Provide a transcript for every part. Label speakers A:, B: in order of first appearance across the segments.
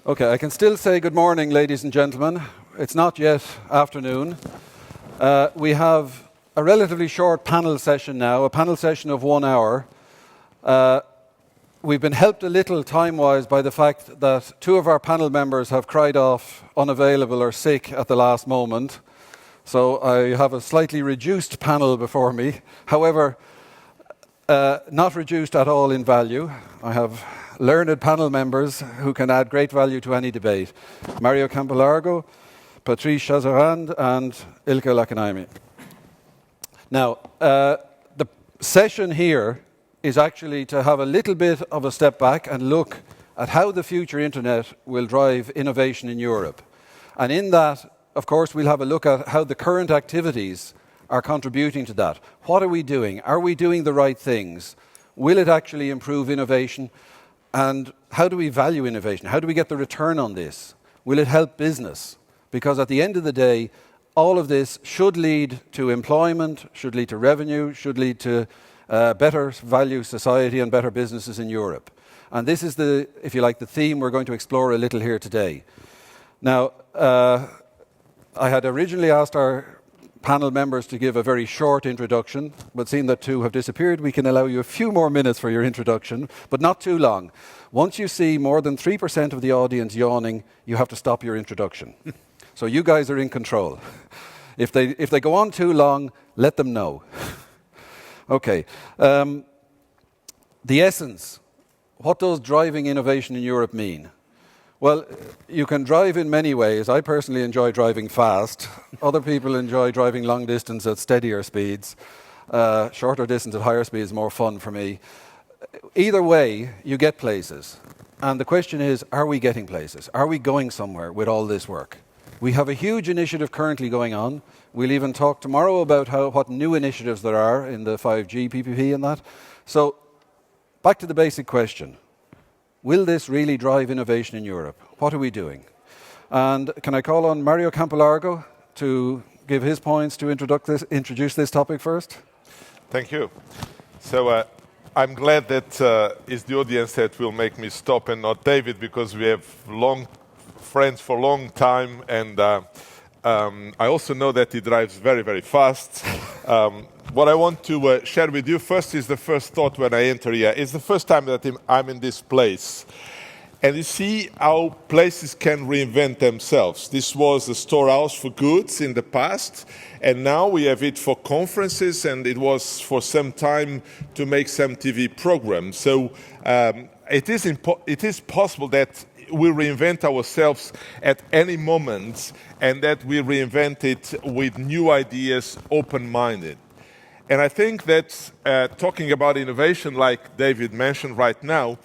A: Okay, I can still say good morning, ladies and gentlemen. It's not yet afternoon. We have a relatively short panel session now, a panel session of 1 hour. We've been helped a little time-wise by the fact that 2 of our panel members have cried off unavailable or sick at the last moment. So I have a slightly reduced panel before me. However, not reduced at all in value. I have learned panel members who can add great value to any debate. Mario Campolargo, Patrice Chazarand, and Ilke Lakanaimi. Now, the session here is actually to have a little bit of a step back and look at how the future internet will drive innovation in Europe. And in that, of course, we'll have a look at how the current activities are contributing to that. What are we doing? Are we doing the right things? Will it actually improve innovation? And how do we value innovation? How do we get the return on this? Will it help business? Because at the end of the day, all of this should lead to employment, should lead to revenue, should lead to better value society and better businesses in Europe. And this is the, if you like, the theme we're going to explore a little here today. Now, I had originally asked our panel members to give a very short introduction, but seeing that 2 have disappeared, we can allow you a few more minutes for your introduction, but not too long. Once you see more than 3% of the audience yawning, you have to stop your introduction. So you guys are in control. If they go on too long, let them know. Okay. The essence. What does driving innovation in Europe mean? Well, you can drive in many ways. I personally enjoy driving fast. Other people enjoy driving long distance at steadier speeds. Shorter distance at higher speed is more fun for me. Either way, you get places. And the question is, are we getting places? Are we going somewhere with all this work? We have a huge initiative currently going on. We'll even talk tomorrow about what new initiatives there are in the 5G PPP and that. So, back to the basic question. Will this really drive innovation in Europe? What are we doing? And can I call on Mario Campolargo to give his points to introduce this topic first?
B: Thank you. So I'm glad that it's the audience that will make me stop and not David, because we have long friends for a long time, and I also know that he drives very, very fast. What I want to share with you first is the first thought when I enter here. It's the first time that I'm in this place. And you see how places can reinvent themselves. This was a storehouse for goods in the past, and now we have it for conferences, and it was for some time to make some TV programs. So it is possible that we reinvent ourselves at any moment, and that we reinvent it with new ideas, open-minded. And I think that talking about innovation, like David mentioned right now,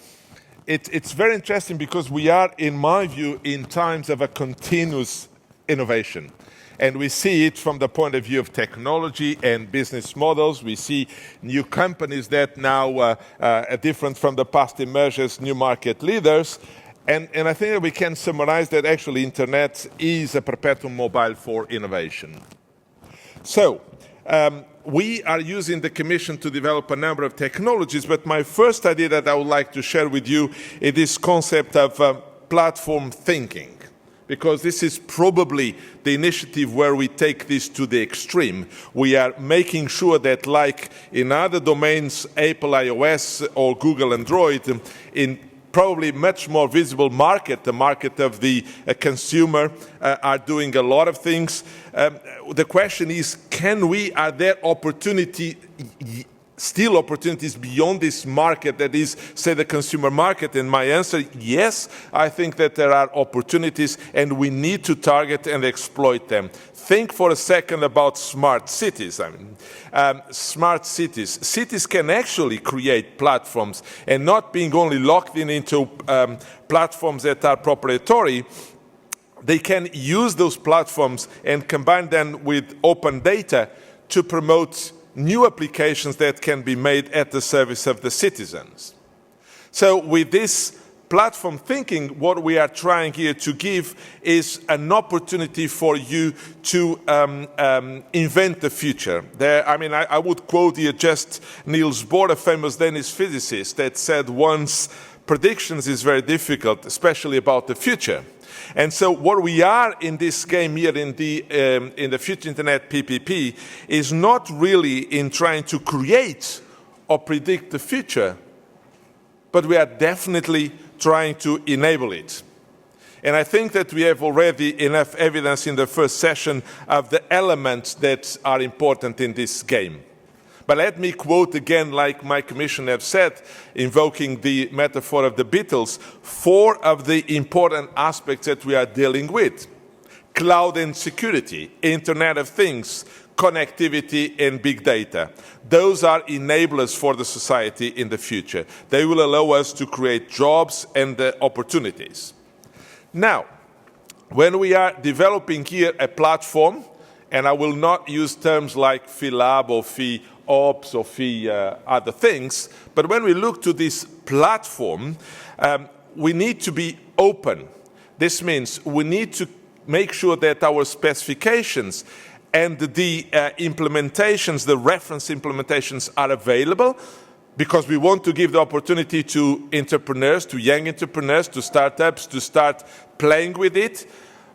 B: it's very interesting because we are, in my view, in times of a continuous innovation. And we see it from the point of view of technology and business models. We see new companies that now are different from the past emerge as new market leaders. And I think that we can summarize that actually Internet is a perpetual mobile for innovation. So, we are using the Commission to develop a number of technologies, but my first idea that I would like to share with you is this concept of platform thinking, because this is probably the initiative where we take this to the extreme. We are making sure that, like in other domains, Apple iOS or Google Android, in probably much more visible market, the market of the consumer, are doing a lot of things. The question is, are there still opportunities beyond this market that is, say, the consumer market? And my answer, yes, I think that there are opportunities and we need to target and exploit them. Think for a second about smart cities. Smart cities. Cities can actually create platforms, and not being only locked into platforms that are proprietary. They can use those platforms and combine them with open data to promote new applications that can be made at the service of the citizens. So with this platform thinking, what we are trying here to give is an opportunity for you to invent the future. I would quote here just Niels Bohr, a famous Danish physicist, that said once, predictions is very difficult, especially about the future. And so what we are in this game here in the Future Internet PPP is not really in trying to create or predict the future, but we are definitely trying to enable it. And I think that we have already enough evidence in the first session of the elements that are important in this game. But let me quote again, like my commissioner have said, invoking the metaphor of the Beatles, 4 of the important aspects that we are dealing with: cloud and security, Internet of Things, connectivity and big data. Those are enablers for the society in the future. They will allow us to create jobs and opportunities. Now, when we are developing here a platform, and I will not use terms like FI-Lab or FI-Ops or other things, but when we look to this platform, we need to be open. This means we need to make sure that our specifications and the implementations, the reference implementations, are available, because we want to give the opportunity to entrepreneurs, to young entrepreneurs, to startups, to start playing with it.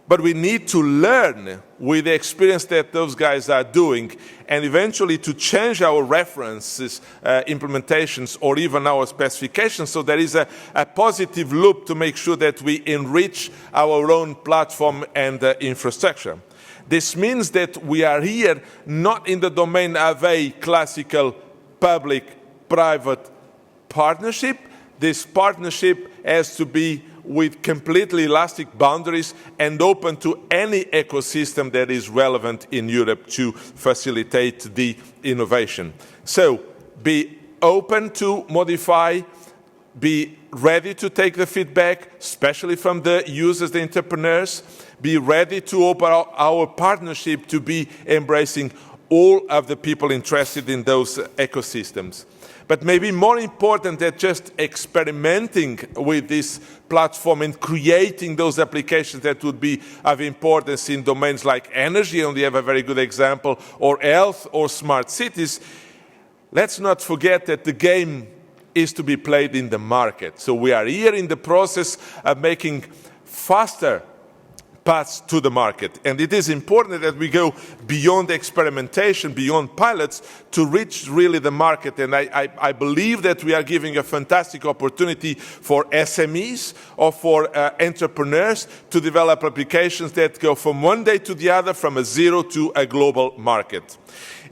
B: But we need to learn with the experience that those guys are doing, and eventually to change our references, implementations, or even our specifications, so there is a positive loop to make sure that we enrich our own platform and infrastructure. This means that we are here not in the domain of a classical public-private partnership. This partnership has to be with completely elastic boundaries and open to any ecosystem that is relevant in Europe to facilitate the innovation. So be open to modify, be ready to take the feedback, especially from the users, the entrepreneurs. Be ready to open our partnership to be embracing all of the people interested in those ecosystems. But maybe more important than just experimenting with this platform and creating those applications that would be of importance in domains like energy, and we have a very good example, or health, or smart cities, let's not forget that the game is to be played in the market. So we are here in the process of making faster paths to the market. And it is important that we go beyond experimentation, beyond pilots, to reach really the market. And I believe that we are giving a fantastic opportunity for SMEs or for entrepreneurs to develop applications that go from one day to the other, from a zero to a global market.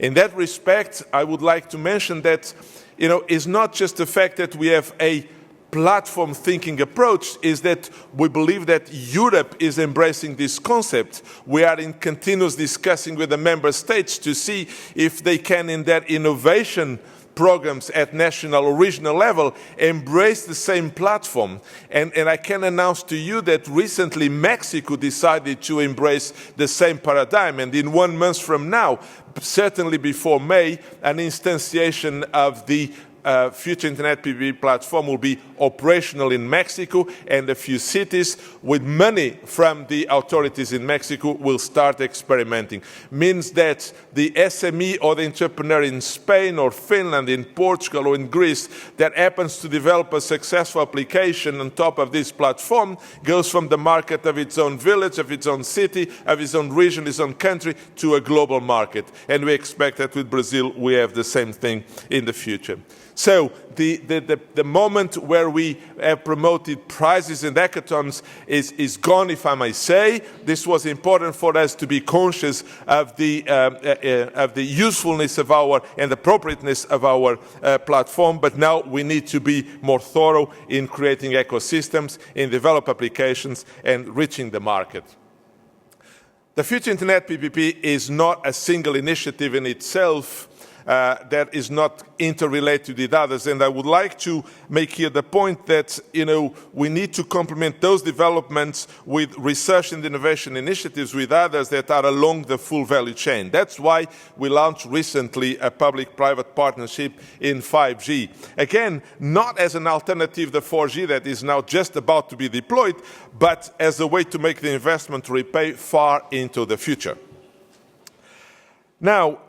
B: In that respect, I would like to mention that, it's not just the fact that we have a platform thinking approach, is that we believe that Europe is embracing this concept. We are in continuous discussing with the member states to see if they can, in their innovation programs at national or regional level, embrace the same platform. And I can announce to you that recently Mexico decided to embrace the same paradigm. And in 1 month from now, certainly before May, an instantiation of the Future Internet PPP platform will be operational in Mexico, and a few cities with money from the authorities in Mexico will start experimenting. Means that the SME or the entrepreneur in Spain or Finland, in Portugal or in Greece that happens to develop a successful application on top of this platform goes from the market of its own village, of its own city, of its own region, its own country, to a global market. And we expect that with Brazil we have the same thing in the future. So the moment where we have promoted prizes and hackathons is gone, if I may say. This was important for us to be conscious of the usefulness of our and appropriateness of our platform, but now we need to be more thorough in creating ecosystems, in develop applications, and reaching the market. The Future Internet PPP is not a single initiative in itself. That is not interrelated with others. And I would like to make here the point that, we need to complement those developments with research and innovation initiatives with others that are along the full value chain. That's why we launched recently a public-private partnership in 5G. Again, not as an alternative to 4G that is now just about to be deployed, but as a way to make the investment repay far into the future. Now,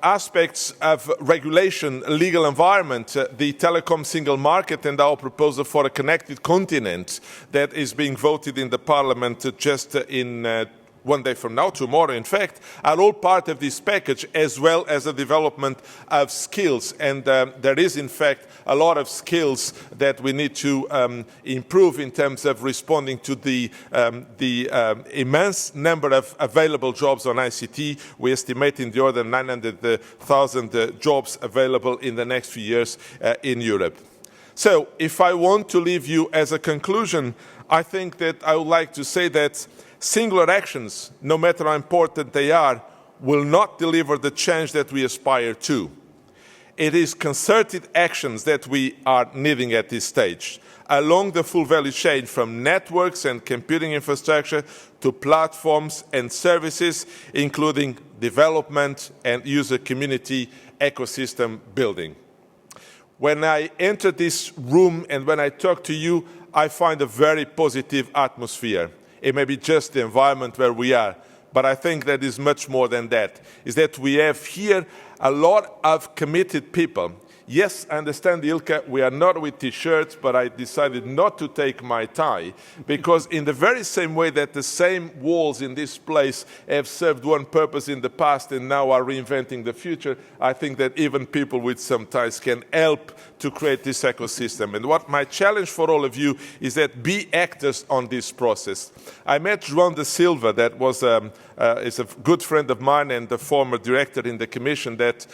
B: aspects of regulation, legal environment, the telecom single market and our proposal for a connected continent that is being voted in the Parliament just in one day from now, tomorrow in fact, are all part of this package, as well as the development of skills. And there is in fact a lot of skills that we need to improve in terms of responding to the immense number of available jobs on ICT. We estimate in the order of 900,000 jobs available in the next few years in Europe. So if I want to leave you as a conclusion, I think that I would like to say that singular actions, no matter how important they are, will not deliver the change that we aspire to. It is concerted actions that we are needing at this stage, along the full value chain, from networks and computing infrastructure to platforms and services, including development and user community ecosystem building. When I enter this room and when I talk to you, I find a very positive atmosphere. It may be just the environment where we are, but I think that is much more than that. Is that we have here a lot of committed people. Yes, I understand, Ilka, we are not with T-shirts, but I decided not to take my tie, because in the very same way that the same walls in this place have served one purpose in the past and now are reinventing the future, I think that even people with some ties can help to create this ecosystem. And what my challenge for all of you is that be actors on this process. I met João da Silva, that was is a good friend of mine and the former director in the Commission that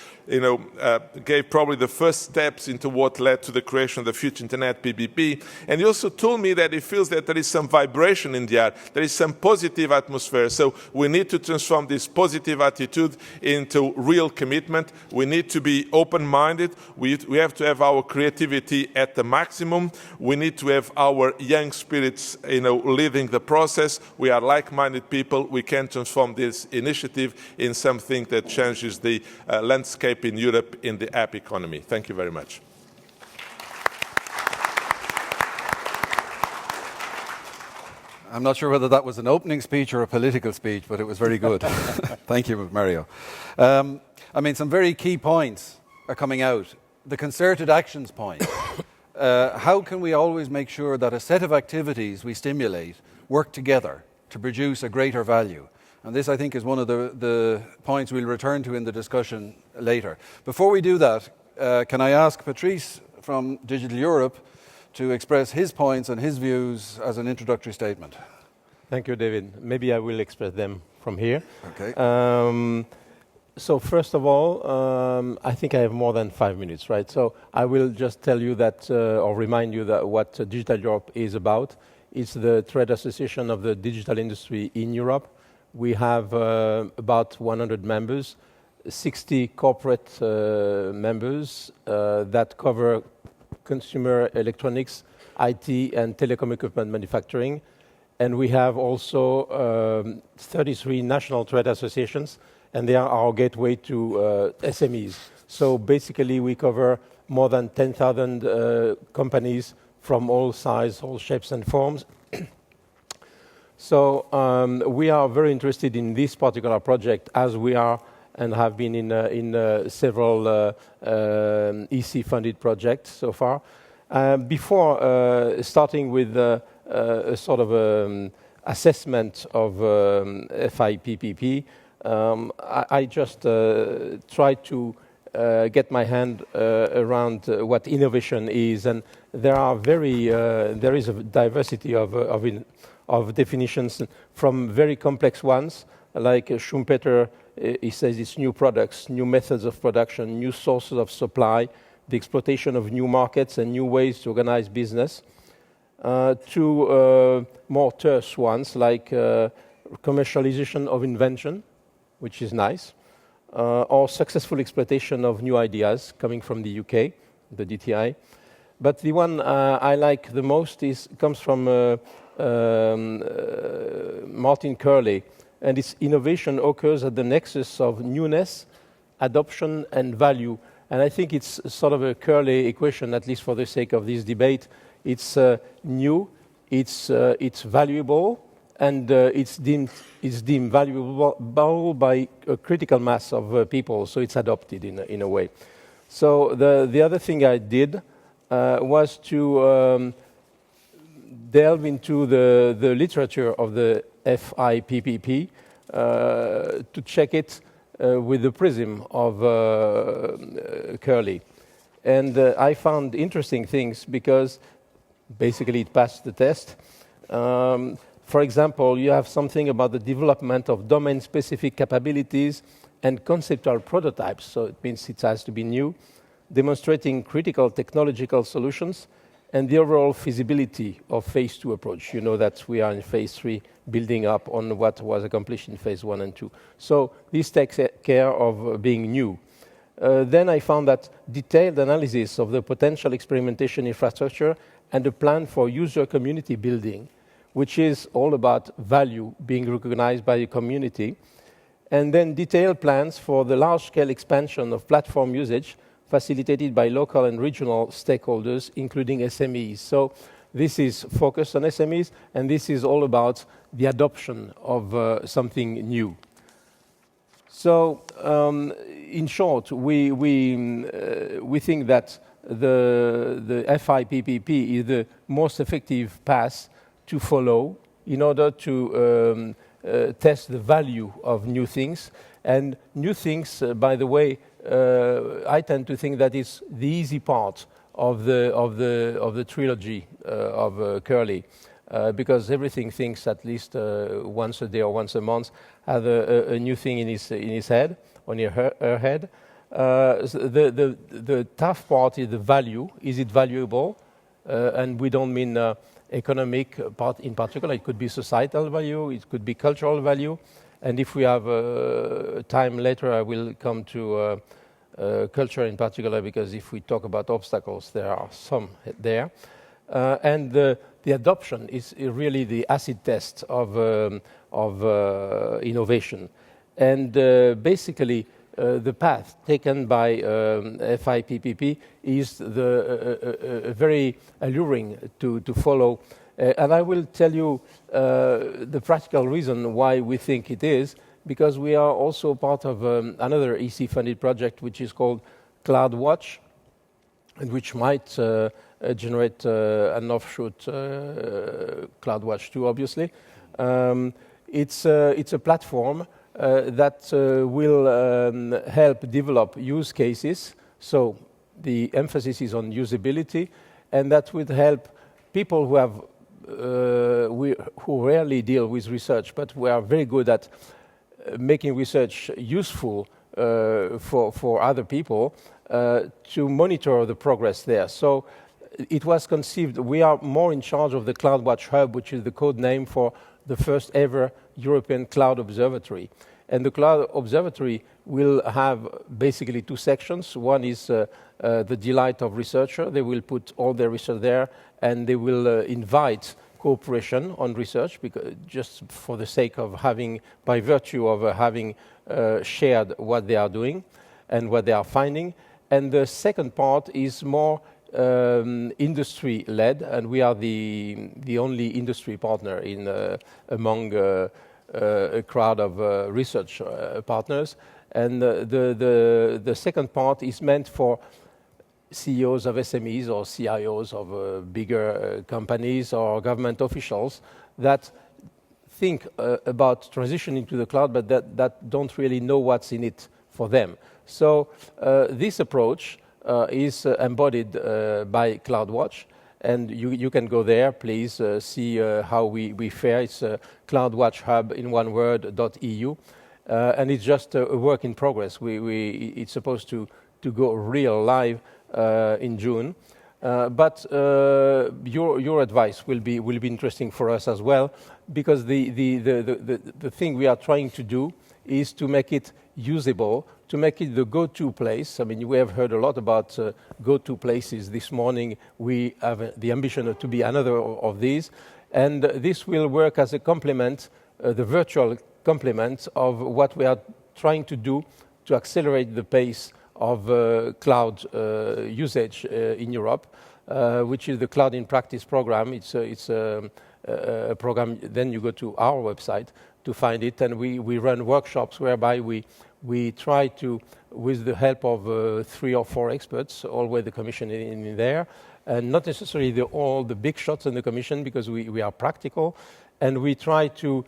B: gave probably the first steps into what led to the creation of the Future Internet PPP. And he also told me that he feels that there is some vibration in the air, there is some positive atmosphere. So we need to transform this positive attitude into real commitment. We need to be open-minded. We have to have our creativity at the maximum. We need to have our young spirits leading the process. We are like-minded people. We can transform this initiative in something that changes the landscape in Europe in the app economy. Thank you very much.
A: I'm not sure whether that was an opening speech or a political speech, but it was very good. Thank you, Mario. I mean, some very key points are coming out. The concerted actions point. How can we always make sure that a set of activities we stimulate work together to produce a greater value? And this, I think, is one of the points we'll return to in the discussion later. Before we do that, can I ask Patrice from Digital Europe to express his points and his views as an introductory statement?
C: Thank you, David. Maybe I will express them from here.
A: Okay.
C: So first of all, I think I have more than 5 minutes, right? So I will just tell you that, or remind you that what Digital Europe is about. It's the trade association of the digital industry in Europe. We have about 100 members, 60 corporate members that cover consumer electronics, IT, and telecom equipment manufacturing. And we have also 33 national trade associations, and they are our gateway to SMEs. So basically, we cover more than 10,000 companies from all sizes, all shapes and forms. So we are very interested in this particular project, as we are and have been in several EC-funded projects so far. Before starting with a sort of assessment of FI-PPP, I just try to get my hand around what innovation is, and there is a diversity of definitions, from very complex ones, like Schumpeter, he says it's new products, new methods of production, new sources of supply, the exploitation of new markets and new ways to organize business, to more terse ones, like commercialization of invention, which is nice, or successful exploitation of new ideas coming from the UK, the DTI. But the one I like the most comes from Martin Curley, and its innovation occurs at the nexus of newness, adoption, and value. And I think it's sort of a Curley equation, at least for the sake of this debate. It's new, it's valuable, and it's deemed valuable by a critical mass of people, so it's adopted in a way. So the other thing I did was to delve into the literature of the FI-PPP to check it with the prism of Curly. And I found interesting things because basically it passed the test. For example, you have something about the development of domain-specific capabilities and conceptual prototypes, so it means it has to be new, demonstrating critical technological solutions and the overall feasibility of phase 2 approach. You know that we are in phase 3, building up on what was accomplished in phase 1 and 2. So this takes care of being new. Then I found that detailed analysis of the potential experimentation infrastructure and a plan for user community building, which is all about value being recognized by the community, and then detailed plans for the large-scale expansion of platform usage facilitated by local and regional stakeholders, including SMEs. So this is focused on SMEs, and this is all about the adoption of something new. So in short, we think that the FI-PPP is the most effective path to follow in order to test the value of new things. And new things, by the way, I tend to think that it's the easy part of the trilogy of Curly, because everything thinks at least once a day or once a month has a new thing in his head, on her head. The tough part is the value. Is it valuable? And we don't mean economic part in particular. It could be societal value. It could be cultural value. And if we have time later, I will come to culture in particular, because if we talk about obstacles, there are some there. And the adoption is really the acid test of innovation. And basically, the path taken by FI-PPP is very alluring to follow. And I will tell you the practical reason why we think it is, because we are also part of another EC-funded project which is called CloudWatch, and which might generate an offshoot CloudWatch 2, obviously. It's a platform that will help develop use cases. So the emphasis is on usability, and that would help people who have who rarely deal with research, but who are very good at making research useful for other people, to monitor the progress there. So it was conceived, we are more in charge of the CloudWatch Hub, which is the code name for the first ever European Cloud Observatory. And the Cloud Observatory will have basically two sections. One is the delight of researcher. They will put all their research there, and they will invite cooperation on research, because just for the sake of having, by virtue of having shared what they are doing and what they are finding. And the second part is more industry-led, and we are the only industry partner in among a crowd of research partners. And the second part is meant for CEOs of SMEs or CIOs of bigger companies or government officials that think about transitioning to the cloud, but that don't really know what's in it for them. So this approach is embodied by CloudWatch, and you can go there, please see how we fare. It's CloudWatch Hub in one word.eu, and it's just a work in progress. It's supposed to go real live in June, but your advice will be interesting for us as well, because the thing we are trying to do is to make it usable, to make it the go-to place. I mean, we have heard a lot about go-to places this morning. We have the ambition to be another of these, and this will work as a complement, the virtual complement of what we are trying to do to accelerate the pace of cloud usage in Europe, which is the Cloud in Practice program. It's a a program, then you go to our website to find it. And we run workshops whereby we try to, with the help of 3 or 4 experts, always the Commission in there, and not necessarily all the big shots in the Commission, because we are practical, and we try to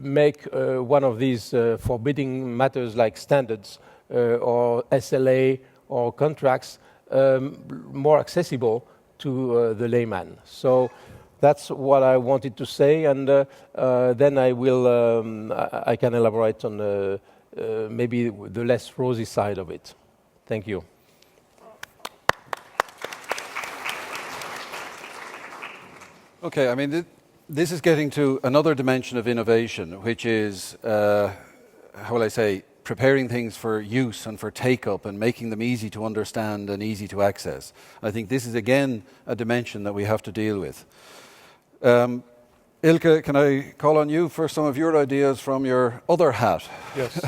C: make one of these forbidding matters like standards or SLA or contracts more accessible to the layman. So that's what I wanted to say, and then I can elaborate on maybe the less rosy side of it. Thank you.
A: Okay, I mean, this is getting to another dimension of innovation, which is, how will I say, preparing things for use and for take-up and making them easy to understand and easy to access. I think this is, again, a dimension that we have to deal with. Ilke, can I call on you for some of your ideas from your other hat?
D: Yes.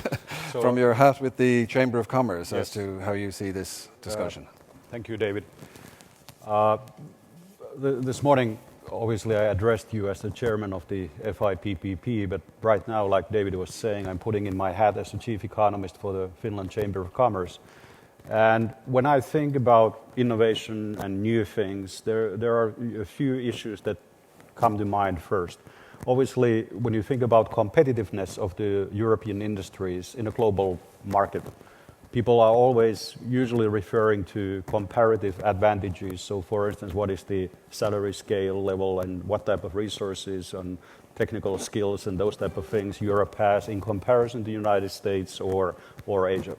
D: So
A: from your hat with the Chamber of Commerce,
D: yes,
A: as to how you see this discussion.
D: Thank you, David. This morning, obviously, I addressed you as the chairman of the FI-PPP, but right now, like David was saying, I'm putting in my hat as the chief economist for the Finland Chamber of Commerce. And when I think about innovation and new things, there are a few issues that come to mind first. Obviously, when you think about competitiveness of the European industries in a global market, people are always usually referring to comparative advantages. So, for instance, what is the salary scale level and what type of resources and technical skills and those type of things Europe has in comparison to the United States or Asia.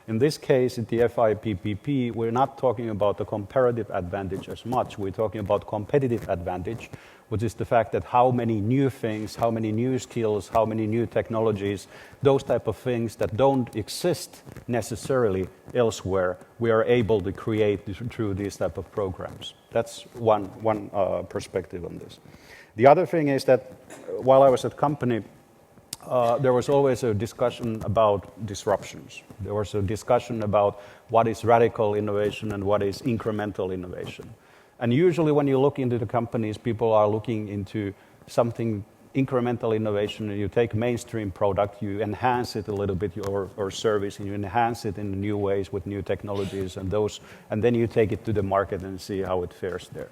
D: In this case, in the FI-PPP, we're not talking about the comparative advantage as much. We're talking about competitive advantage, which is the fact that how many new things, how many new skills, how many new technologies, those type of things that don't exist necessarily elsewhere, we are able to create through these type of programs. That's one perspective on this. The other thing is that while I was at company, there was always a discussion about disruptions. There was a discussion about what is radical innovation and what is incremental innovation. And usually when you look into the companies, people are looking into something incremental innovation. You take mainstream product, you enhance it a little bit, or service, and you enhance it in new ways with new technologies and then you take it to the market and see how it fares there.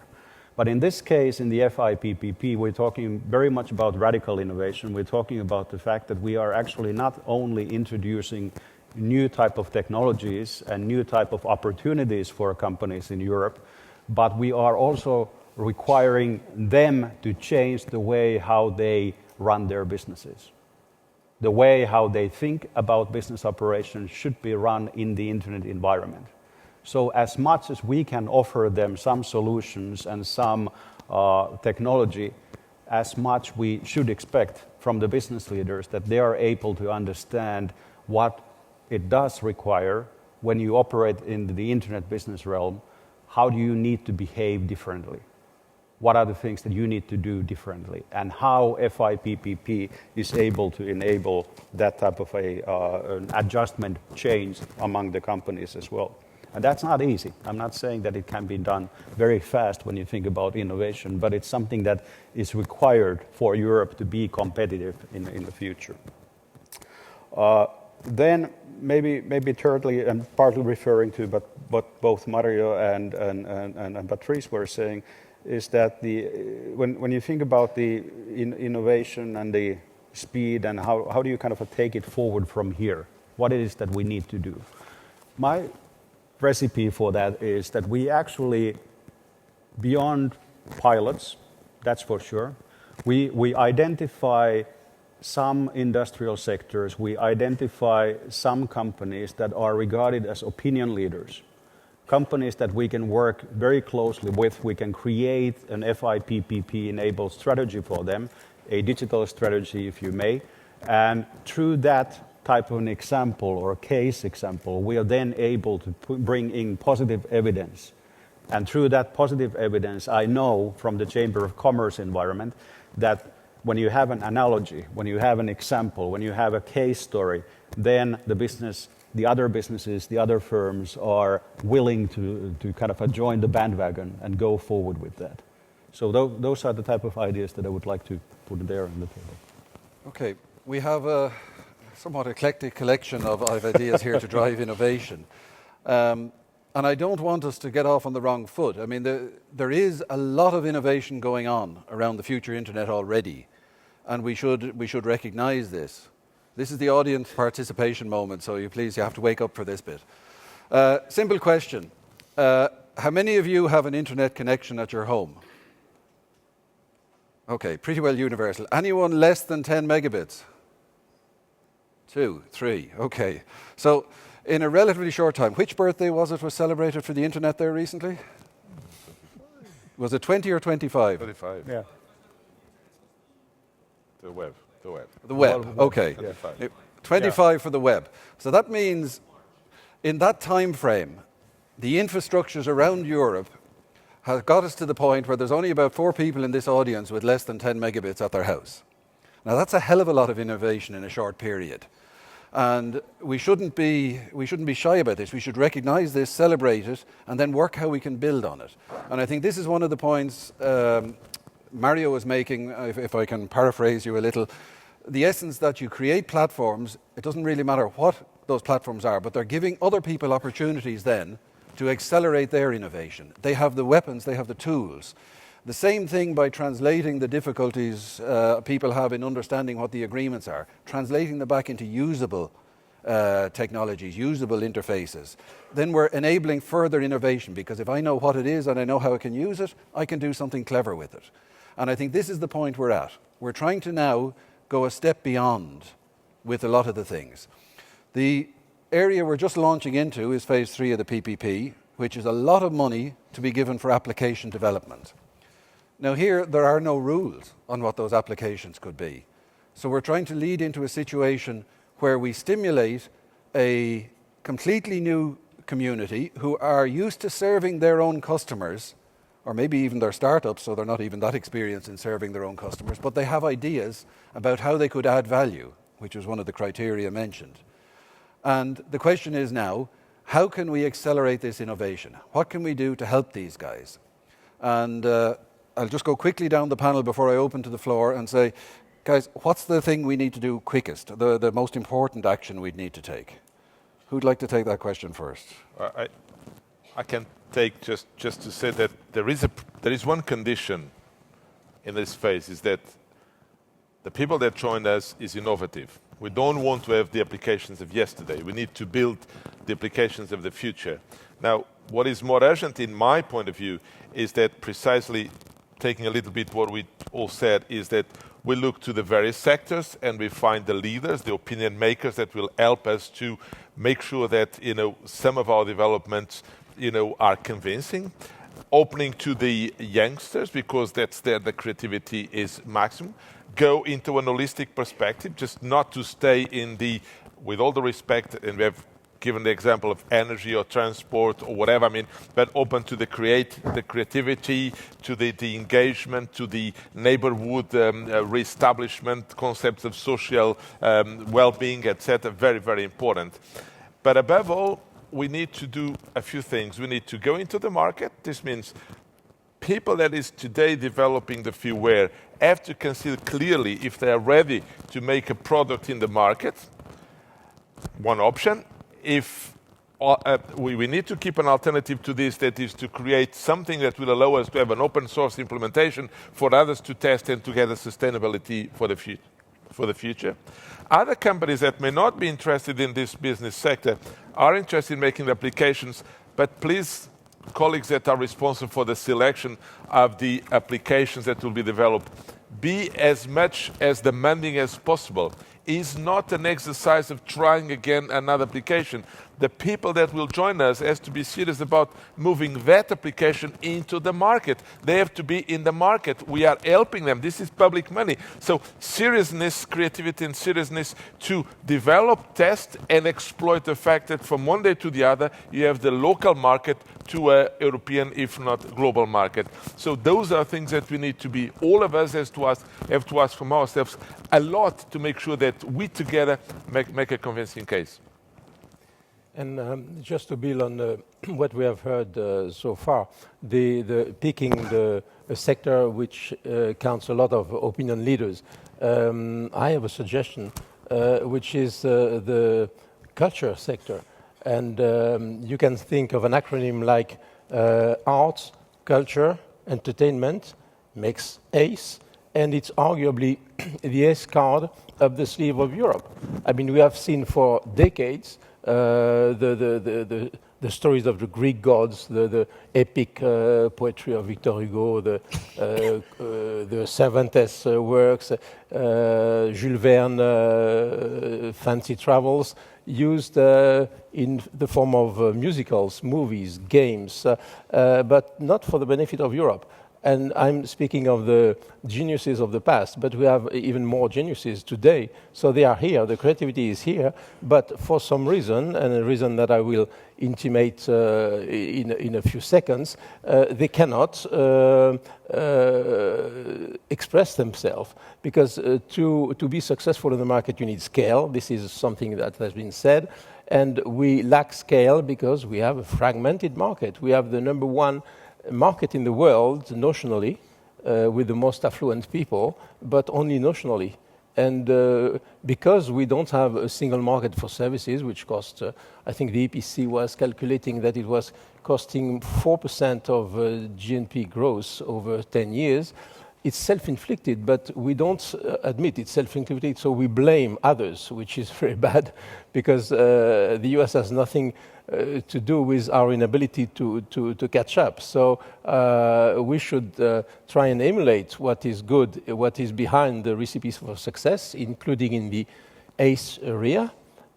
D: But in this case, in the FI-PPP, we're talking very much about radical innovation. We're talking about the fact that we are actually not only introducing new type of technologies and new type of opportunities for companies in Europe, but we are also requiring them to change the way how they run their businesses. The way how they think about business operations should be run in the internet environment. So as much as we can offer them some solutions and some technology, as much we should expect from the business leaders that they are able to understand what it does require when you operate in the internet business realm. How do you need to behave differently? What are the things that you need to do differently? And how FI-PPP is able to enable that type of an adjustment change among the companies as well. And that's not easy. I'm not saying that it can be done very fast when you think about innovation, but it's something that is required for Europe to be competitive in the future. Then maybe thirdly, and partly referring to what both Mario and Patrice were saying, is that when you think about the innovation and the speed and how do you kind of take it forward from here, what it is that we need to do. My recipe for that is that we actually, beyond pilots, that's for sure, we identify some industrial sectors, we identify some companies that are regarded as opinion leaders, companies that we can work very closely with. We can create an FI-PPP-enabled strategy for them, a digital strategy, if you may, and through that type of an example or case example, we are then able to bring in positive evidence. And through that positive evidence, I know from the Chamber of Commerce environment that when you have an analogy, when you have an example, when you have a case story, then the other businesses, the other firms are willing to kind of join the bandwagon and go forward with that. So those are the type of ideas that I would like to put there on the table.
A: Okay, we have a somewhat eclectic collection of ideas here to drive innovation. And I don't want us to get off on the wrong foot. I mean, there is a lot of innovation going on around the future internet already, and we should recognize this. This is the audience participation moment, so you have to wake up for this bit. Simple question. How many of you have an internet connection at your home? Okay, pretty well universal. Anyone less than 10 megabits? 2, 3, okay. So in a relatively short time, which birthday was celebrated for the internet there recently? Was it 20 or 25?
B: 25.
D: Yeah.
B: The web.
A: The web, okay.
B: Yeah.
A: 25 for the web. So that means in that time frame, the infrastructures around Europe have got us to the point where there's only about 4 people in this audience with less than 10 megabits at their house. Now that's a hell of a lot of innovation in a short period. And we shouldn't be shy about this. We should recognize this, celebrate it, and then work how we can build on it. And I think this is one of the points Mario was making, if I can paraphrase you a little. The essence that you create platforms, it doesn't really matter what those platforms are, but they're giving other people opportunities then to accelerate their innovation. They have the weapons, they have the tools. The same thing by translating the difficulties people have in understanding what the agreements are, translating them back into usable technologies, usable interfaces. Then we're enabling further innovation, because if I know what it is and I know how I can use it, I can do something clever with it. And I think this is the point we're at. We're trying to now go a step beyond with a lot of the things. The area we're just launching into is phase 3 of the PPP, which is a lot of money to be given for application development. Now here, there are no rules on what those applications could be. So we're trying to lead into a situation where we stimulate a completely new community who are used to serving their own customers, or maybe even their startups, so they're not even that experienced in serving their own customers, but they have ideas about how they could add value, which was one of the criteria mentioned. And the question is now, how can we accelerate this innovation? What can we do to help these guys? And I'll just go quickly down the panel before I open to the floor and say, guys, what's the thing we need to do quickest, the most important action we'd need to take? Who'd like to take that question first?
B: I can take just to say that there is one condition in this phase, is that the people that join us is innovative. We don't want to have the applications of yesterday. We need to build the applications of the future. Now, what is more urgent in my point of view is that, precisely taking a little bit what we all said, is that we look to the various sectors and we find the leaders, the opinion makers that will help us to make sure that, some of our developments, are convincing. Opening to the youngsters, because that's there the creativity is maximum. Go into an holistic perspective, just not to stay in the, with all the respect, and we have given the example of energy or transport or whatever, but open to the creativity, to the engagement, to the neighborhood reestablishment, concepts of social well-being, etc. Very, very important. But above all, we need to do a few things. We need to go into the market. This means people that is today developing the freeware have to consider clearly if they are ready to make a product in the market. One option. If we need to keep an alternative to this, that is to create something that will allow us to have an open source implementation for others to test and to get a sustainability for the future. Other companies that may not be interested in this business sector are interested in making applications, but please, colleagues that are responsible for the selection of the applications that will be developed, be as much as demanding as possible. Is not an exercise of trying again another application. The people that will join us has to be serious about moving that application into the market. They have to be in the market. We are helping them. This is public money. So seriousness, creativity and seriousness to develop, test and exploit the fact that from one day to the other you have the local market to a European, if not global market. So those are things that we need to be, all of us have to ask from ourselves a lot to make sure that we together make a convincing case.
C: And just to build on what we have heard so far, picking a sector which counts a lot of opinion leaders, I have a suggestion, which is the culture sector. And you can think of an acronym like arts, culture, entertainment, makes ACE, and it's arguably the ACE card up the sleeve of Europe. I mean, we have seen for decades the stories of the Greek gods, the epic poetry of Victor Hugo, the Cervantes works, Jules Verne fancy travels, used in the form of musicals, movies, games, but not for the benefit of Europe. And I'm speaking of the geniuses of the past, but we have even more geniuses today. So they are here, the creativity is here, but for some reason, and a reason that I will intimate in a few seconds, they cannot express themselves. Because to be successful in the market, you need scale. This is something that has been said. And we lack scale because we have a fragmented market. We have the number one market in the world notionally with the most affluent people, but only notionally. And because we don't have a single market for services, which cost, I think the EPC was calculating that it was costing 4% of GNP growth over 10 years, it's self-inflicted, but we don't admit it's self-inflicted, so we blame others, which is very bad, because the US has nothing to do with our inability to catch up. So we should try and emulate what is good, what is behind the recipes for success, including in the ACE area.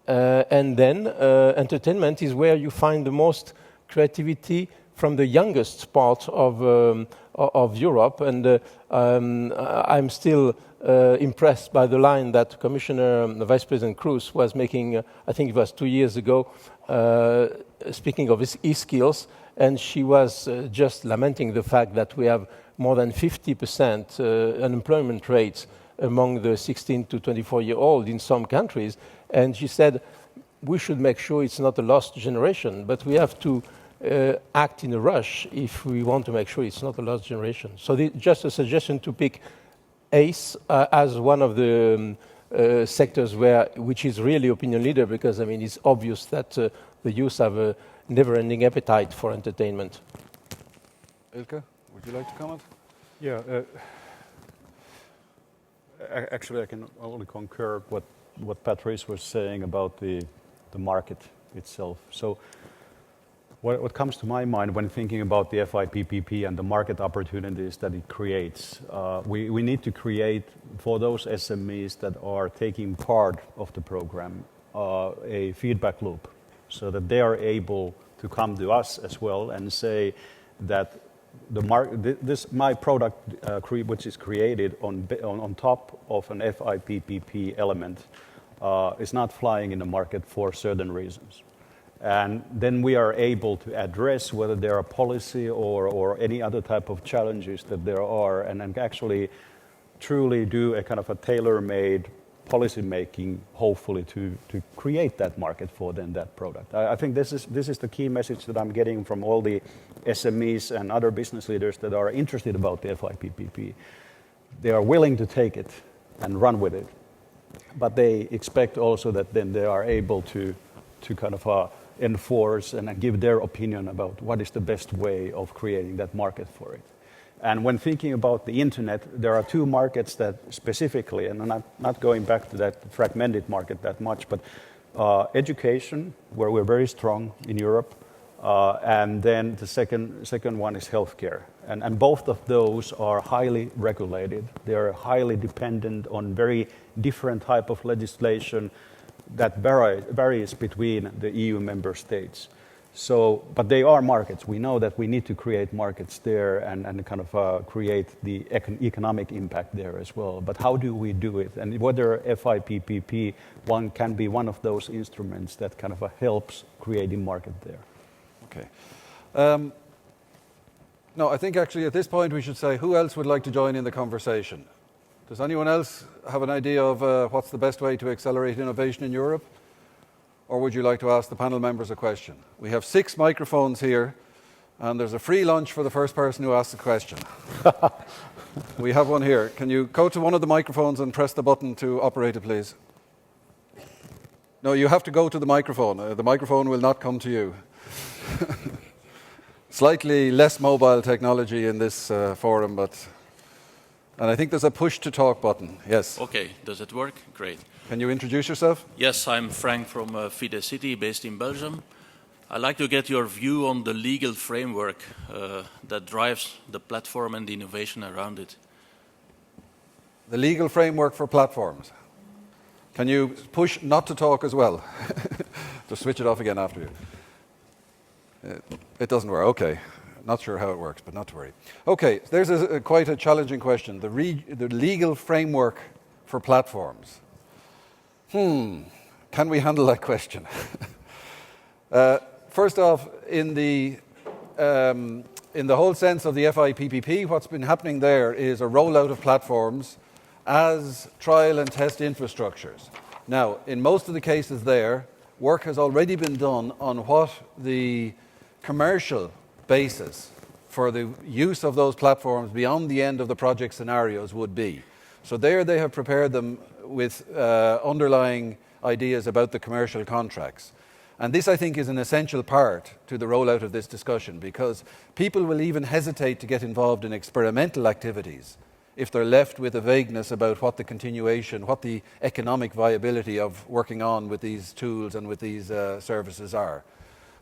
C: And then entertainment is where you find the most creativity from the youngest part of Europe. And I'm still impressed by the line that Commissioner Vice President Cruz was making, I think it was 2 years ago, speaking of e-skills, and she was just lamenting the fact that we have more than 50% unemployment rates among the 16 to 24-year-old in some countries. And she said, we should make sure it's not a lost generation, but we have to act in a rush if we want to make sure it's not a lost generation. So just a suggestion to pick ACE as one of the sectors which is really opinion leader, because I mean it's obvious that the youth have a never-ending appetite for entertainment.
A: Ilke, would you like to comment?
D: Yeah, actually I can only concur what Patrice was saying about the market itself. So what comes to my mind when thinking about the FI-PPP and the market opportunities that it creates, we need to create for those SMEs that are taking part of the program a feedback loop, so that they are able to come to us as well and say that my product, which is created on top of an FI-PPP element, is not flying in the market for certain reasons. And then we are able to address whether there are policy or any other type of challenges that there are, and actually truly do a kind of a tailor-made policy making, hopefully to create that market for then that product. I think this is the key message that I'm getting from all the SMEs and other business leaders that are interested about the FI-PPP. They are willing to take it and run with it, but they expect also that then they are able to kind of enforce and give their opinion about what is the best way of creating that market for it. And when thinking about the internet, there are two markets that specifically, and I'm not going back to that fragmented market that much, but education, where we're very strong in Europe, and then the second one is healthcare. And both of those are highly regulated. They are highly dependent on very different type of legislation that varies between the EU member states. So, but they are markets. We know that we need to create markets there and kind of create the economic impact there as well. But how do we do it? And whether FI-PPP can be one of those instruments that kind of helps creating market there.
A: Okay. No, I think actually at this point we should say who else would like to join in the conversation? Does anyone else have an idea of what's the best way to accelerate innovation in Europe? or would you like to ask the panel members a question? We have 6 microphones here, and there's a free lunch for the first person who asks a question. We have one here. Can you go to one of the microphones and press the button to operate it, please? No, you have to go to the microphone. The microphone will not come to you. Slightly less mobile technology in this forum, but... And I think there's a push-to-talk button. Yes.
E: Okay, does it work? Great.
A: Can you introduce yourself?
E: Yes, I'm Frank from FI City, based in Belgium. I'd like to get your view on the legal framework that drives the platform and the innovation around it.
A: The legal framework for platforms. Can you push not to talk as well? Just switch it off again after you. It doesn't work. Okay. Not sure how it works, but not to worry. Okay, there's quite a challenging question. The legal framework for platforms. Can we handle that question? First off, in the whole sense of the FI-PPP, what's been happening there is a rollout of platforms as trial and test infrastructures. Now, in most of the cases there, work has already been done on what the commercial basis for the use of those platforms beyond the end of the project scenarios would be. So there they have prepared them with underlying ideas about the commercial contracts. And this, I think, is an essential part to the rollout of this discussion, because people will even hesitate to get involved in experimental activities if they're left with a vagueness about what the continuation, what the economic viability of working on with these tools and with these services are.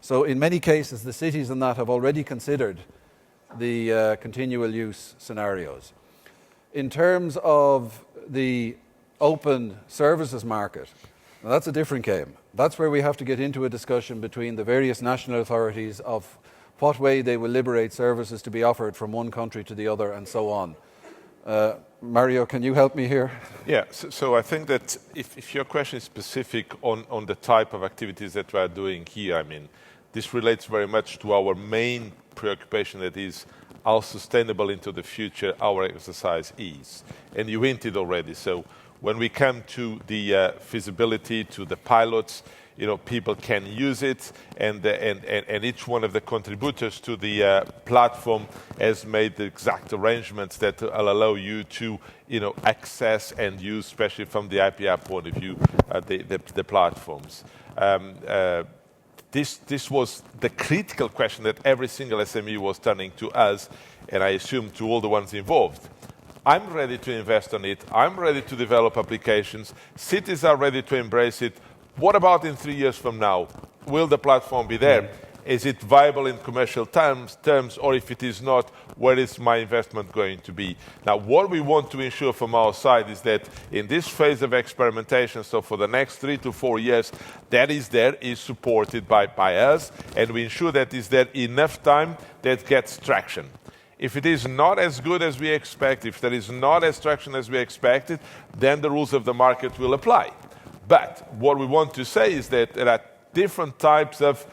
A: So in many cases, the cities and that have already considered the continual use scenarios. In terms of the open services market, now that's a different game. That's where we have to get into a discussion between the various national authorities of what way they will liberate services to be offered from one country to the other and so on. Mario, can you help me here?
B: Yeah, so I think that if your question is specific on the type of activities that we are doing here, I mean, this relates very much to our main preoccupation, that is how sustainable into the future our exercise is. And you hinted already, so when we come to the feasibility, to the pilots, you know, people can use it, and each one of the contributors to the platform has made the exact arrangements that will allow you to, you know, access and use, especially from the IPR point of view, the platforms. This was the critical question that every single SME was turning to us, and I assume to all the ones involved. I'm ready to invest on it. I'm ready to develop applications. Cities are ready to embrace it. What about in 3 years from now? Will the platform be there? Is it viable in commercial terms, or if it is not, where is my investment going to be? Now, what we want to ensure from our side is that in this phase of experimentation, so for the next 3 to 4 years, that is there, is supported by us, and we ensure that is there enough time that gets traction. If it is not as good as we expect, if there is not as traction as we expected, then the rules of the market will apply. But what we want to say is that there are different types of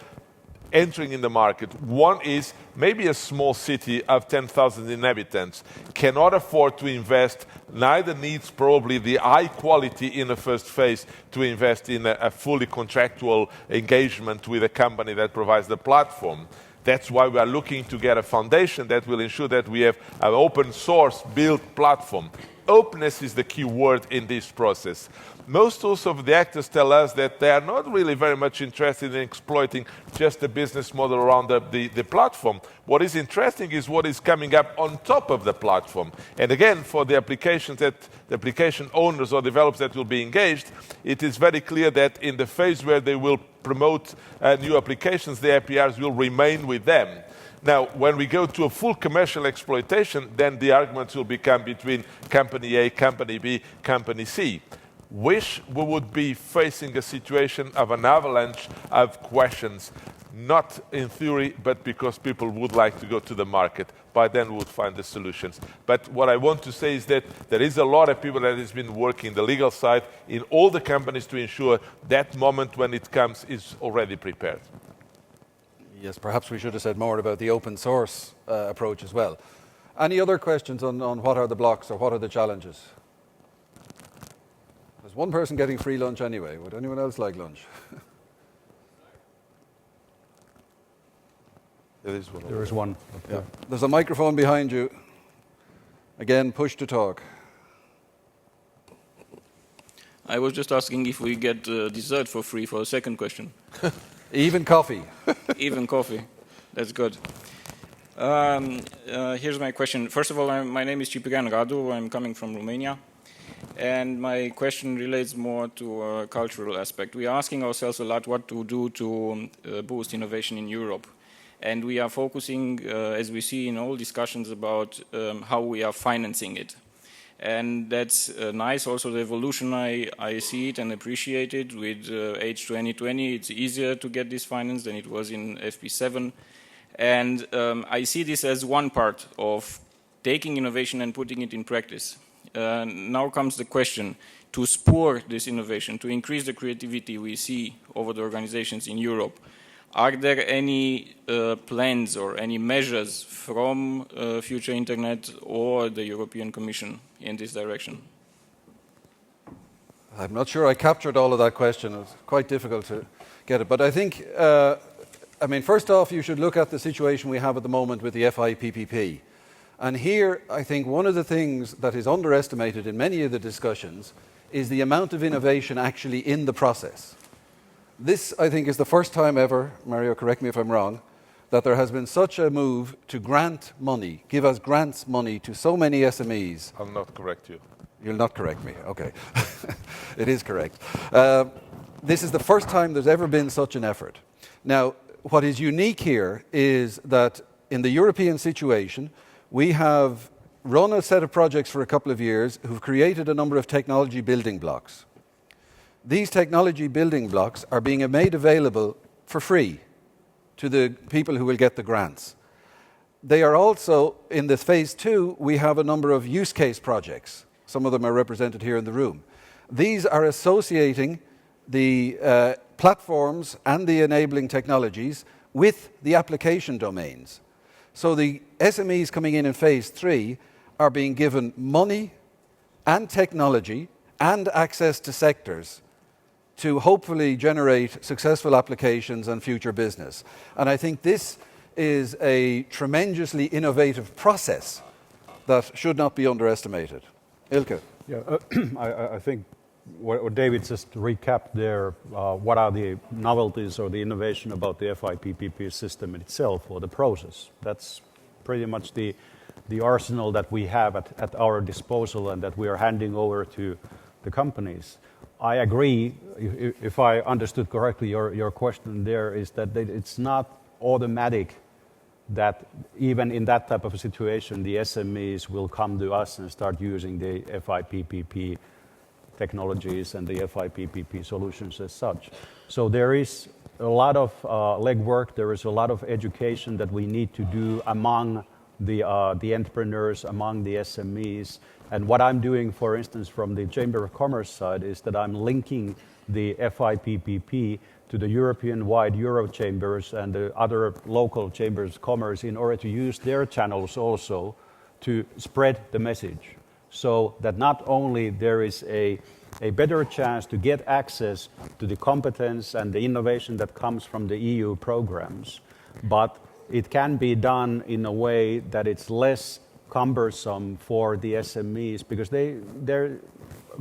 B: entering in the market. One is maybe a small city of 10,000 inhabitants cannot afford to invest, neither needs probably the high quality in the first phase to invest in a fully contractual engagement with a company that provides the platform. That's why we are looking to get a foundation that will ensure that we have an open source built platform. Openness is the key word in this process. Most also of the actors tell us that they are not really very much interested in exploiting just the business model around the platform. What is interesting is what is coming up on top of the platform. And again, for the applications that the application owners or developers that will be engaged, it is very clear that in the phase where they will promote new applications, the APRs will remain with them. Now, when we go to a full commercial exploitation, then the arguments will become between company A, company B, company C. Wish we would be facing a situation of an avalanche of questions, not in theory, but because people would like to go to the market. By then we would find the solutions. But what I want to say is that there is a lot of people that has been working the legal side in all the companies to ensure that moment when it comes is already prepared.
A: Yes, perhaps we should have said more about the open source approach as well. Any other questions on what are the blocks or what are the challenges? There's one person getting free lunch anyway. Would anyone else like lunch?
B: There is one.
D: There is one.
A: Yeah. There's a microphone behind you. Again, push to talk.
F: I was just asking if we get dessert for free for a second question.
A: Even coffee.
F: Even coffee. That's good. Here's my question. First of all, my name is Ciprian Radu. I'm coming from Romania. And my question relates more to a cultural aspect. We are asking ourselves a lot what to do to boost innovation in Europe. And we are focusing, as we see in all discussions, about how we are financing it. And that's nice. Also, the evolution, I see it and appreciate it. With H 2020, it's easier to get this finance than it was in FP7. And I see this as one part of taking innovation and putting it in practice. Now comes the question, to spur this innovation, to increase the creativity we see over the organizations in Europe, are there any plans or any measures from Future Internet or the European Commission in this direction?
A: I'm not sure I captured all of that question. It was quite difficult to get it. But I think, first off, you should look at the situation we have at the moment with the FI-PPP. And here, I think one of the things that is underestimated in many of the discussions is the amount of innovation actually in the process. This, I think, is the first time ever, Mario, correct me if I'm wrong, that there has been such a move to grant money, give us grants money to so many SMEs.
B: I'll not correct you.
A: You'll not correct me, okay. It is correct. This is the first time there's ever been such an effort. Now, what is unique here is that in the European situation, we have run a set of projects for a couple of years who've created a number of technology building blocks. These technology building blocks are being made available for free to the people who will get the grants. They are also, in this phase 2, we have a number of use case projects. Some of them are represented here in the room. These are associating the platforms and the enabling technologies with the application domains. So the SMEs coming in phase 3 are being given money and technology and access to sectors to hopefully generate successful applications and future business. And I think this is a tremendously innovative process that should not be underestimated. Ilke.
D: Yeah, I think what David just recapped there, what are the novelties or the innovation about the FI-PPP system itself or the process. That's pretty much the arsenal that we have at our disposal and that we are handing over to the companies. I agree, if I understood correctly, your question there is that it's not automatic that even in that type of a situation, the SMEs will come to us and start using the FI-PPP technologies and the FI-PPP solutions as such. So there is a lot of legwork, there is a lot of education that we need to do among the entrepreneurs, among the SMEs. And what I'm doing, for instance, from the Chamber of Commerce side is that I'm linking the FI-PPP to the European-wide Euro chambers and the other local chambers of commerce in order to use their channels also to spread the message. So that not only there is a better chance to get access to the competence and the innovation that comes from the EU programs, but it can be done in a way that it's less cumbersome for the SMEs because they're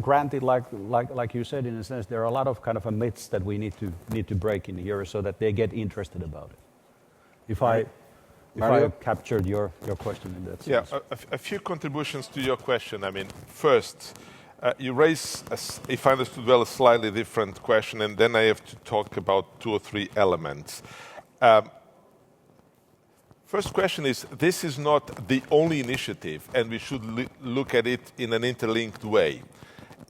D: granted, like you said, in a sense, there are a lot of kind of myths that we need to break in here so that they get interested about it. If I captured your question in that sense.
B: Yeah, a few contributions to your question. I mean, first, you raise, if I understood well, a slightly different question, and then I have to talk about 2 or 3 elements. First question is, this is not the only initiative, and we should look at it in an interlinked way.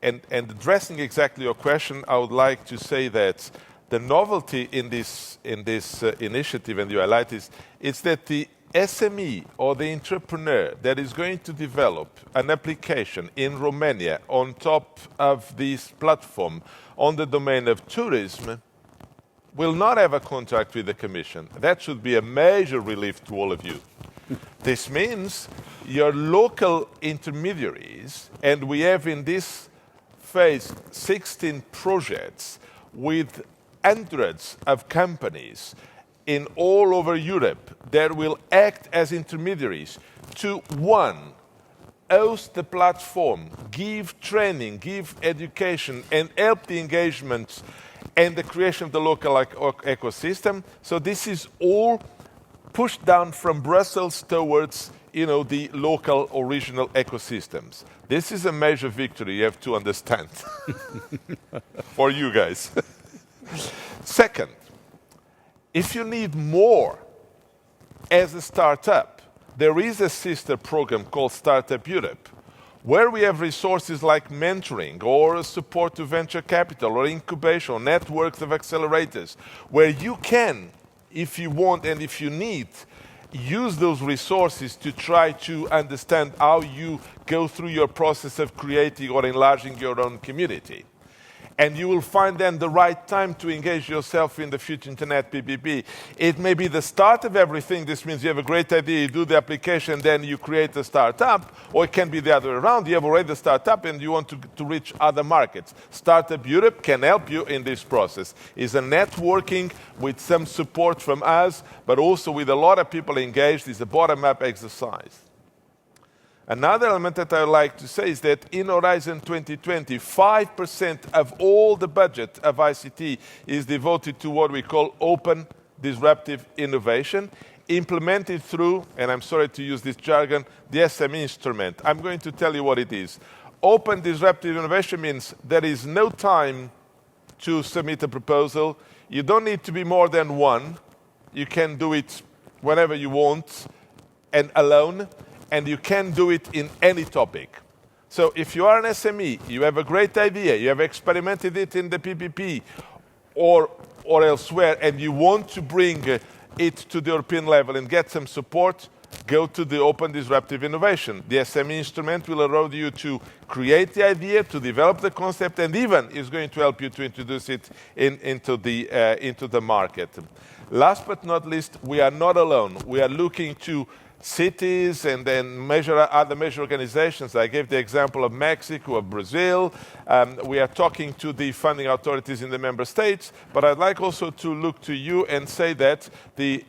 B: And addressing exactly your question, I would like to say that the novelty in this initiative, and you highlight this, is that the SME or the entrepreneur that is going to develop an application in Romania on top of this platform on the domain of tourism will not have a contract with the Commission. That should be a major relief to all of you. This means your local intermediaries, and we have in this phase 16 projects with hundreds of companies, in all over Europe that will act as intermediaries to, one, host the platform, give training, give education, and help the engagement and the creation of the local ecosystem. So this is all pushed down from Brussels towards the local or regional ecosystems. This is a major victory, you have to understand, for you guys. Second, if you need more as a startup, there is a sister program called Startup Europe, where we have resources like mentoring or support to venture capital or incubation or networks of accelerators, where you can, if you want and if you need, use those resources to try to understand how you go through your process of creating or enlarging your own community. And you will find then the right time to engage yourself in the Future Internet PPP. It may be the start of everything. This means you have a great idea, you do the application, then you create a startup. Or it can be the other way around. You have already a startup and you want to reach other markets. Startup Europe can help you in this process. It's a networking with some support from us, but also with a lot of people engaged. It's a bottom-up exercise. Another element that I would like to say is that in Horizon 2020, 5% of all the budget of ICT is devoted to what we call open disruptive innovation, implemented through, and I'm sorry to use this jargon, the SME instrument. I'm going to tell you what it is. Open disruptive innovation means there is no time to submit a proposal. You don't need to be more than one. You can do it whenever you want and alone. And you can do it in any topic. So if you are an SME, you have a great idea, you have experimented it in the PPP or elsewhere, and you want to bring it to the European level and get some support, go to the Open Disruptive Innovation. The SME instrument will allow you to create the idea, to develop the concept, and even is going to help you to introduce it into the market. Last but not least, we are not alone. We are looking to cities and then other major organizations. I gave the example of Mexico, of Brazil. We are talking to the funding authorities in the member states, but I'd like also to look to you and say that the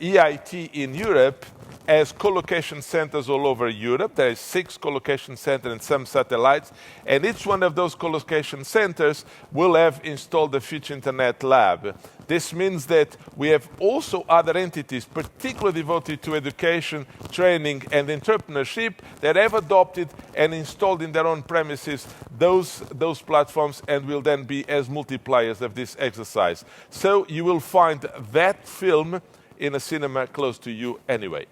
B: EIT in Europe has co-location centers all over Europe. There are 6 co-location centers and some satellites, and each one of those co-location centers will have installed the Future Internet Lab. This means that we have also other entities, particularly devoted to education, training, and entrepreneurship, that have adopted and installed in their own premises those platforms and will then be as multipliers of this exercise. So you will find that film in a cinema close to you anyway.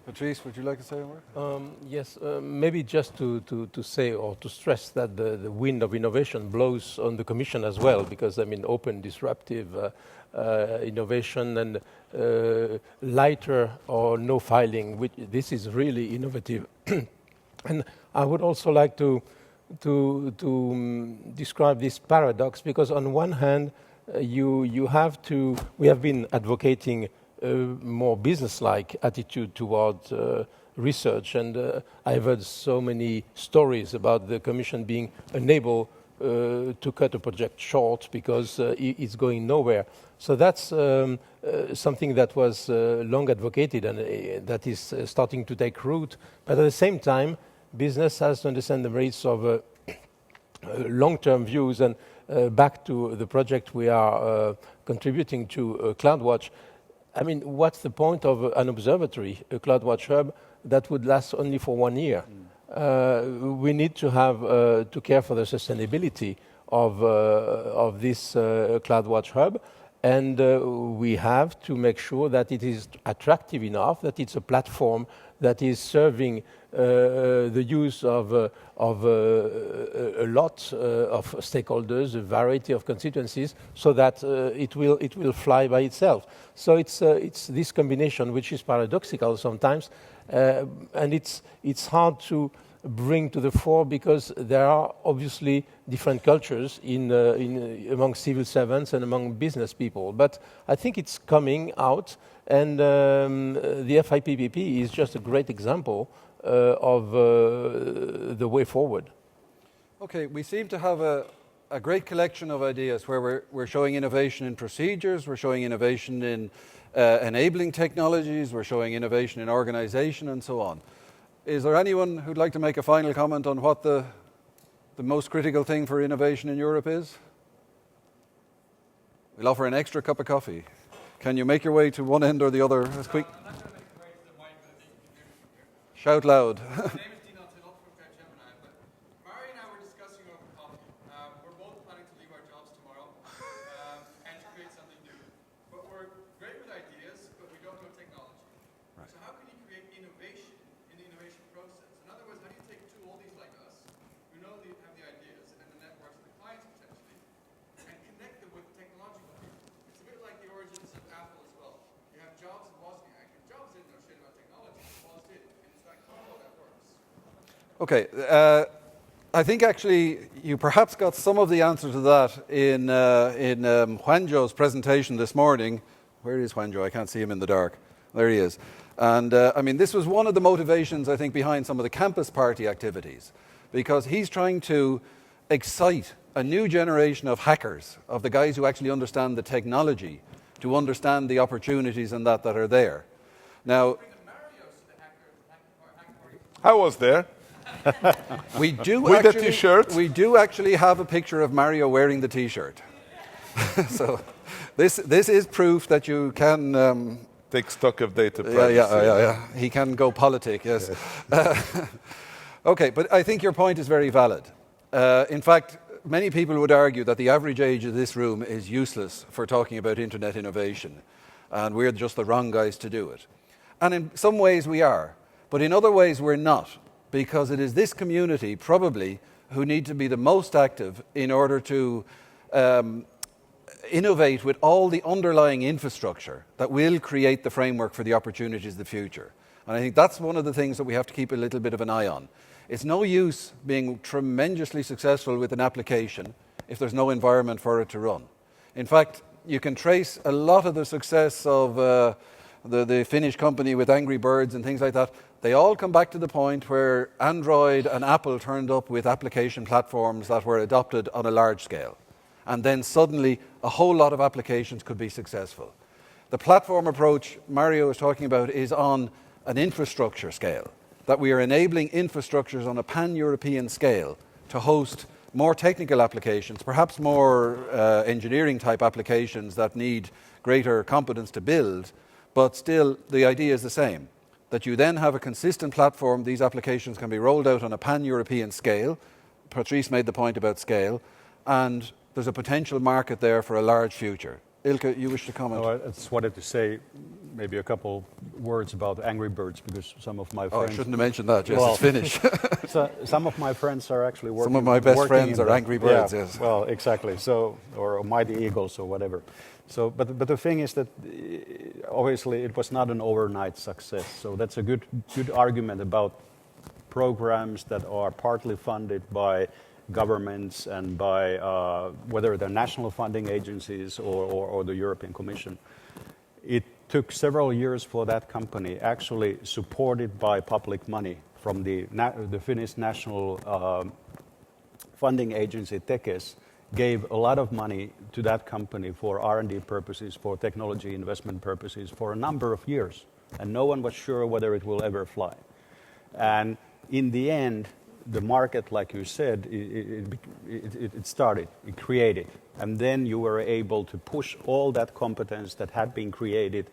A: Patrice, would you like to say a word?
C: Yes, maybe just to say or to stress that the wind of innovation blows on the Commission as well, because I mean open disruptive innovation and lighter or no filing, this is really innovative. And I would also like to describe this paradox, because on one hand we have been advocating more business-like attitude toward research, and I've heard so many stories about the Commission being unable to cut a project short because it's going nowhere. So that's something that was long advocated and that is starting to take root. But at the same time, business has to understand the merits of long-term views. And back to the project we are contributing to, CloudWatch. I mean, what's the point of an observatory, a CloudWatch hub, that would last only for 1 year? We need to have to care for the sustainability of this CloudWatch hub, and we have to make sure that it is attractive enough, that it's a platform that is serving the use of a lot of stakeholders, a variety of constituencies, so that it will fly by itself. So it's this combination which is paradoxical sometimes, and it's hard to bring to the fore because there are obviously different cultures among civil servants and among business people. But I think it's coming out, and the FI-PPP is just a great example of the way forward.
A: Okay, we seem to have a a great collection of ideas where we're showing innovation in procedures, we're showing innovation in enabling technologies, we're showing innovation in organization and so on. Is there anyone who'd like to make a final comment on what the most critical thing for innovation in Europe is? We'll offer an extra cup of coffee. Can you make your way to one end or the other as quick?
G: I'm not going to make my way to the mic, but I think you can hear me from here.
A: Shout loud.
G: My name is Dino Tillot from Gemini, but Mari and I were discussing over coffee. We're both planning to leave our jobs tomorrow and to create something new. But we're great with ideas, but we don't know technology. Right. So how can you create innovation in the innovation process? In other words, how do you take two oldies like us, who have the ideas and the networks and the clients potentially, and connect them with technological people? It's a bit like the origins of Apple as well. You have Jobs and Wozniak, and Jobs didn't know shit about technology, Woz did, and it's that combo that works.
A: Okay, I think actually you perhaps got some of the answer to that in Juanjo's presentation this morning. Where is Juanjo? I can't see him in the dark. There he is. And I mean, this was one of the motivations, I think, behind some of the campus party activities, because he's trying to excite a new generation of hackers, of the guys who actually understand the technology, to understand the opportunities and that are there. Now,
B: I was there.
A: we do
B: With
A: actually,
B: the T-shirt.
A: We do actually have a picture of Mario wearing the T-shirt. So this is proof that you can
B: Take stock of data privacy.
A: Yeah. He can go politic, yes. Okay, but I think your point is very valid. In fact, many people would argue that the average age of this room is useless for talking about internet innovation, and we're just the wrong guys to do it. And in some ways we are, but in other ways we're not, because it is this community probably who need to be the most active in order to innovate with all the underlying infrastructure that will create the framework for the opportunities of the future. And I think that's one of the things that we have to keep a little bit of an eye on. It's no use being tremendously successful with an application if there's no environment for it to run. In fact, you can trace a lot of the success of the Finnish company with Angry Birds and things like that. They all come back to the point where Android and Apple turned up with application platforms that were adopted on a large scale. And then suddenly a whole lot of applications could be successful. The platform approach Mario is talking about is on an infrastructure scale, that we are enabling infrastructures on a pan-European scale to host more technical applications, perhaps more engineering type applications that need greater competence to build, but still the idea is the same, that you then have a consistent platform. These applications can be rolled out on a pan-European scale. Patrice made the point about scale, and there's a potential market there for a large future. Ilke, you wish to comment?
D: No, I just wanted to say maybe a couple words about Angry Birds, because some of my friends...
A: Oh, I shouldn't have mentioned that, yes, it's Finnish.
D: So some of my friends are actually working...
A: Some of my best friends are Angry Birds, yes.
D: Well, exactly. So, or Mighty Eagles or whatever. So, but the thing is that obviously it was not an overnight success. So that's a good argument about programs that are partly funded by governments and by whether they're national funding agencies or the European Commission. It took several years for that company, actually supported by public money from the Finnish national funding agency, Tekes, gave a lot of money to that company for R&D purposes, for technology investment purposes, for a number of years. And no one was sure whether it will ever fly. And in the end, the market, like you said, it started, it created. And then you were able to push all that competence that had been created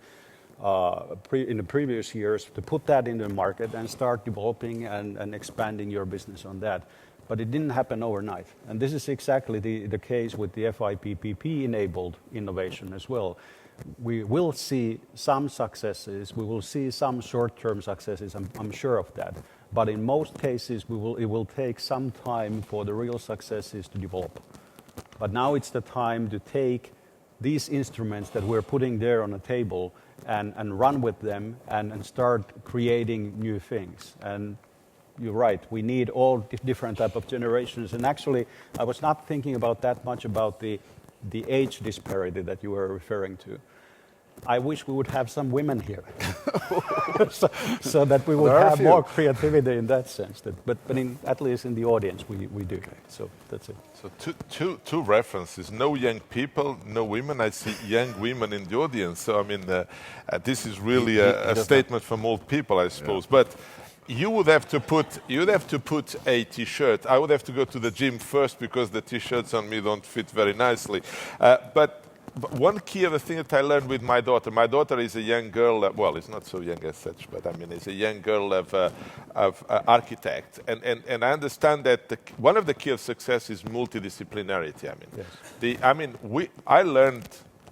D: in the previous years, to put that in the market and start developing and expanding your business on that. But it didn't happen overnight. And this is exactly the case with the FI-PPP-enabled innovation as well. We will see some successes. We will see some short-term successes. I'm sure of that. But in most cases, it will take some time for the real successes to develop. But now it's the time to take these instruments that we're putting there on the table and run with them and start creating new things. And you're right, we need all different type of generations. And actually, I was not thinking about that much about the age disparity that you were referring to. I wish we would have some women here, so that we would
A: There are a
D: have
A: few.
D: more creativity in that sense. But at least in the audience, we do. So that's it.
B: So two references: no young people, no women. I see young women in the audience. So I mean, this is really a statement from old people, I suppose. But you would have to put a T-shirt. I would have to go to the gym first because the T-shirts on me don't fit very nicely. But one key of the thing that I learned with my daughter. My daughter is a young girl. Well, it's not so young as such, but I mean, it's a young girl of architect. And I understand that one of the key of success is multidisciplinarity. I mean,
D: Yes.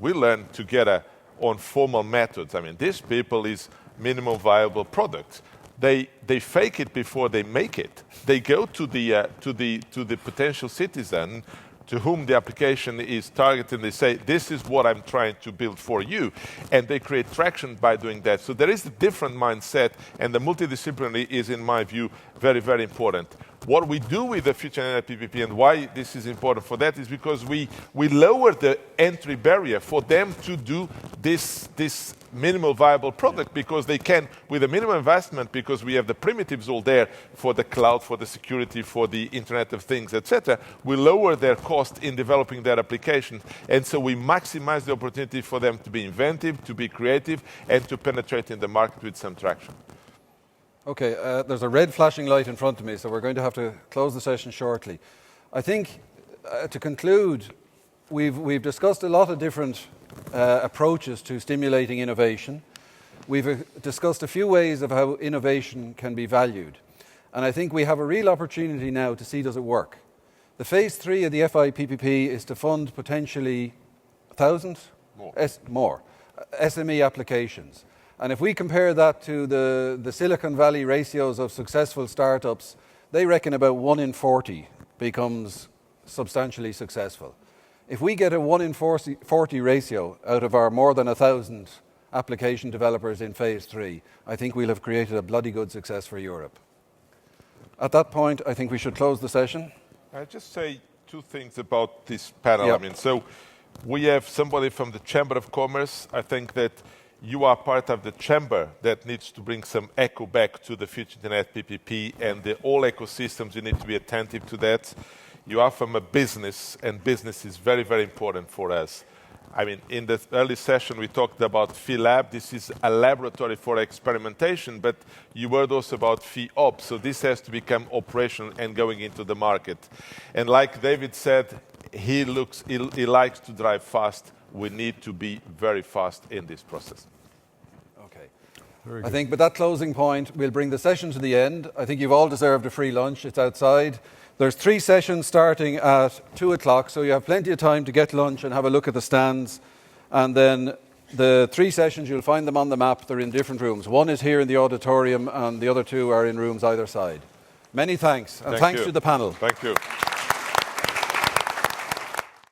B: we learned together on formal methods. I mean, these people is minimum viable products. They fake it before they make it. They go to the potential citizen to whom the application is targeted, and they say, this is what I'm trying to build for you. And they create traction by doing that. So there is a different mindset, and the multidisciplinary is, in my view, very, very important. What we do with the Future Net PPP and why this is important for that is because we lower the entry barrier for them to do this minimal viable product, because they can, with a minimum investment, because we have the primitives all there for the cloud, for the security, for the Internet of Things, etc. We lower their cost in developing their application, and so we maximize the opportunity for them to be inventive, to be creative, and to penetrate in the market with some traction.
A: Okay, there's a red flashing light in front of me, so we're going to have to close the session shortly. I think, to conclude, we've discussed a lot of different approaches to stimulating innovation. We've discussed a few ways of how innovation can be valued. And I think we have a real opportunity now to see, does it work? The phase 3 of the FI-PPP is to fund potentially 1,000 more SME applications. And if we compare that to the Silicon Valley ratios of successful startups, they reckon about 1 in 40 becomes substantially successful. If we get a 1 in 40 ratio out of our more than 1,000 application developers in phase 3, I think we'll have created a bloody good success for Europe. At that point, I think we should close the session.
B: I just say two things about this panel.
A: Yep.
B: I mean, so we have somebody from the Chamber of Commerce. I think that you are part of the chamber that needs to bring some echo back to the Future Internet PPP and all ecosystems. You need to be attentive to that. You are from a business, and business is very, very important for us. I mean, in the early session, we talked about FI-Lab. This is a laboratory for experimentation, but you heard also about FI-Ops. So this has to become operational and going into the market. And like David said, he likes to drive fast. We need to be very fast in this process.
A: Okay. I think with that closing point, we'll bring the session to the end. I think you've all deserved a free lunch. It's outside. There's 3 sessions starting at 2 o'clock, so you have plenty of time to get lunch and have a look at the stands. And then the 3 sessions, you'll find them on the map. They're in different rooms. One is here in the auditorium, and the other 2 are in rooms either side. Many thanks, and thanks to the panel.
B: Thank you.